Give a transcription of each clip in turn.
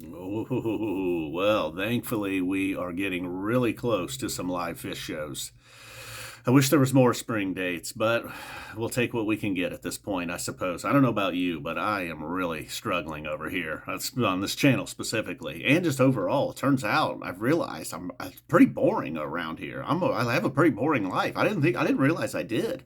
Oh, well, thankfully, we are getting really close to some live Phish shows. I wish there was more spring dates, but we'll take what we can get at this point, I suppose. I don't know about you, but I am really struggling over here. That's on this channel specifically, and just overall. It turns out I've realized I'm pretty boring around here. I have a pretty boring life. I didn't realize I did.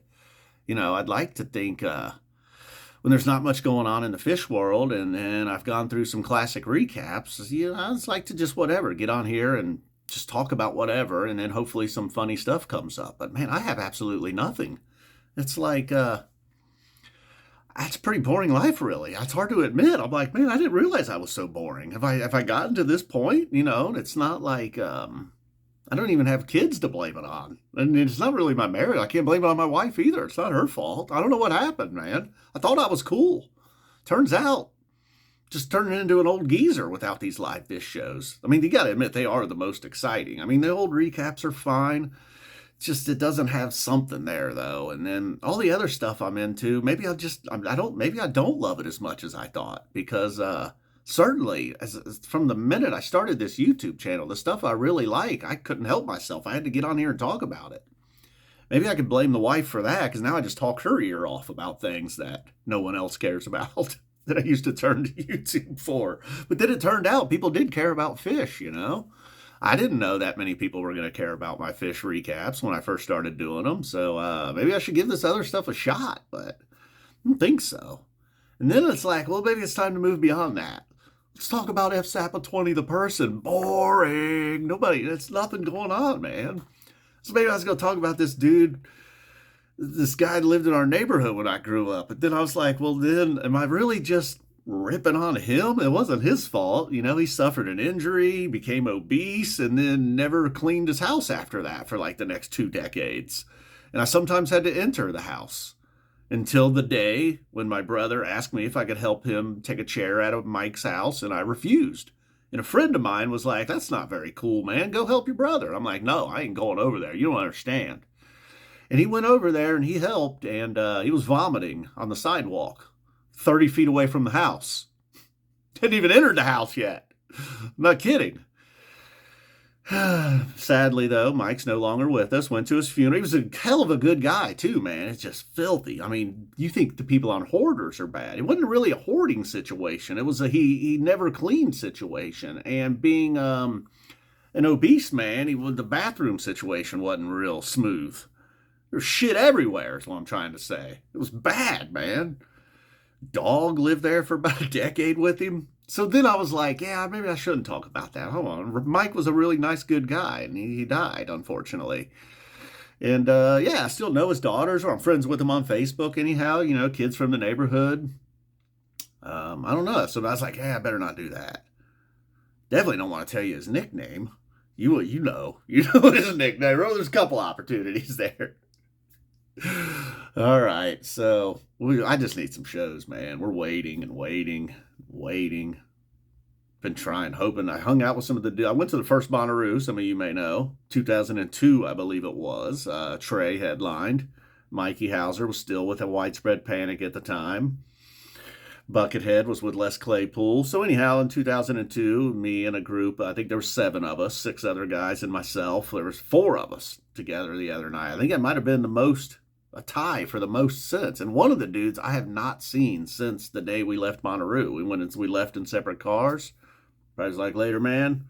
I'd like to think when there's not much going on in the Phish world, and I've gone through some classic recaps, I just like to just whatever, get on here and just talk about whatever, and then hopefully some funny stuff comes up. But man, I have absolutely nothing. It's like, that's a pretty boring life, really. It's hard to admit. I'm like, man, I didn't realize I was so boring. Have I gotten to this point? It's not like, I don't even have kids to blame it on. And it's not really my marriage. I can't blame it on my wife either. It's not her fault. I don't know what happened, man. I thought I was cool. Turns out, just turning into an old geezer without these live Phish shows. I mean, you got to admit, they are the most exciting. I mean, the old recaps are fine. It's just it doesn't have something there, though. And then all the other stuff I'm into, maybe I don't love it as much as I thought. Because certainly, from the minute I started this YouTube channel, the stuff I really like, I couldn't help myself. I had to get on here and talk about it. Maybe I could blame the wife for that, because now I just talk her ear off about things that no one else cares about that I used to turn to YouTube for. But then it turned out people did care about Phish. I didn't know that many people were going to care about my Phish recaps when I first started doing them. So maybe I should give this other stuff a shot, but I don't think so. And then it's like, well, maybe it's time to move beyond that. Let's talk about F. Zappa 20 the person. Boring. There's nothing going on, man. So maybe I was going to talk about this dude, this guy lived in our neighborhood when I grew up. But then I was like, well, then am I really just ripping on him? It wasn't his fault. He suffered an injury, became obese, and then never cleaned his house after that for like the next 2 decades. And I sometimes had to enter the house until the day when my brother asked me if I could help him take a chair out of Mike's house, and I refused. And a friend of mine was like, that's not very cool, man. Go help your brother. I'm like, no, I ain't going over there. You don't understand. And he went over there and he helped, and he was vomiting on the sidewalk 30 feet away from the house. Hadn't even entered the house yet. I'm not kidding. Sadly, though, Mike's no longer with us. Went to his funeral. He was a hell of a good guy, too, man. It's just filthy. I mean, you think the people on hoarders are bad. It wasn't really a hoarding situation. It was a he never cleaned situation. And being an obese man, the bathroom situation wasn't real smooth. There's shit everywhere, is what I'm trying to say. It was bad, man. Dog lived there for about a decade with him. So then I was like, yeah, maybe I shouldn't talk about that. Hold on. Mike was a really nice, good guy, and he died, unfortunately. And yeah, I still know his daughters, or I'm friends with him on Facebook anyhow, kids from the neighborhood. I don't know. So I was like, yeah, I better not do that. Definitely don't want to tell you his nickname. You know his nickname. Oh, there's a couple opportunities there. All right, so I just need some shows, man. We're waiting and waiting, waiting. Been trying, hoping. I hung out with some of the. I went to the first Bonnaroo. Some of you may know, 2002, I believe it was. Trey headlined. Mikey Hauser was still with a Widespread Panic at the time. Buckethead was with Les Claypool. So anyhow, in 2002, me and a group, I think there were 7 of us, 6 other guys and myself. There was 4 of us together the other night. I think it might have been a tie for the most since. And one of the dudes I have not seen since the day we left Bonnaroo. We left in separate cars. I was like, later, man.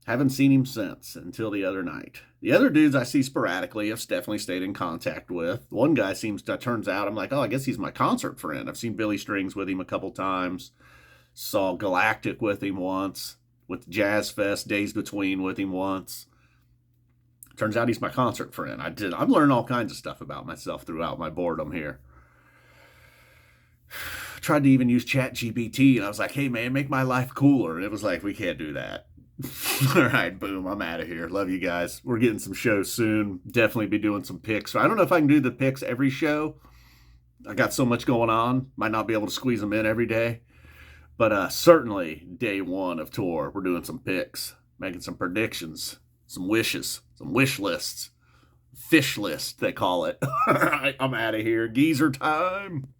Haven't seen him since until the other night. The other dudes I see sporadically, I've definitely stayed in contact with. One guy turns out, I'm like, oh, I guess he's my concert friend. I've seen Billy Strings with him a couple times. Saw Galactic with him once. With Jazz Fest, Days Between with him once. Turns out he's my concert friend. I've learned all kinds of stuff about myself throughout my boredom here. Tried to even use ChatGPT, and I was like, hey, man, make my life cooler. And it was like, we can't do that. All right, boom, I'm out of here. Love you guys. We're getting some shows soon. Definitely be doing some picks. So I don't know if I can do the picks every show. I got so much going on. Might not be able to squeeze them in every day. But certainly day 1 of tour, we're doing some picks, making some predictions, some wishes, some wish lists. Phish list, they call it. All right, I'm out of here. Geezer time.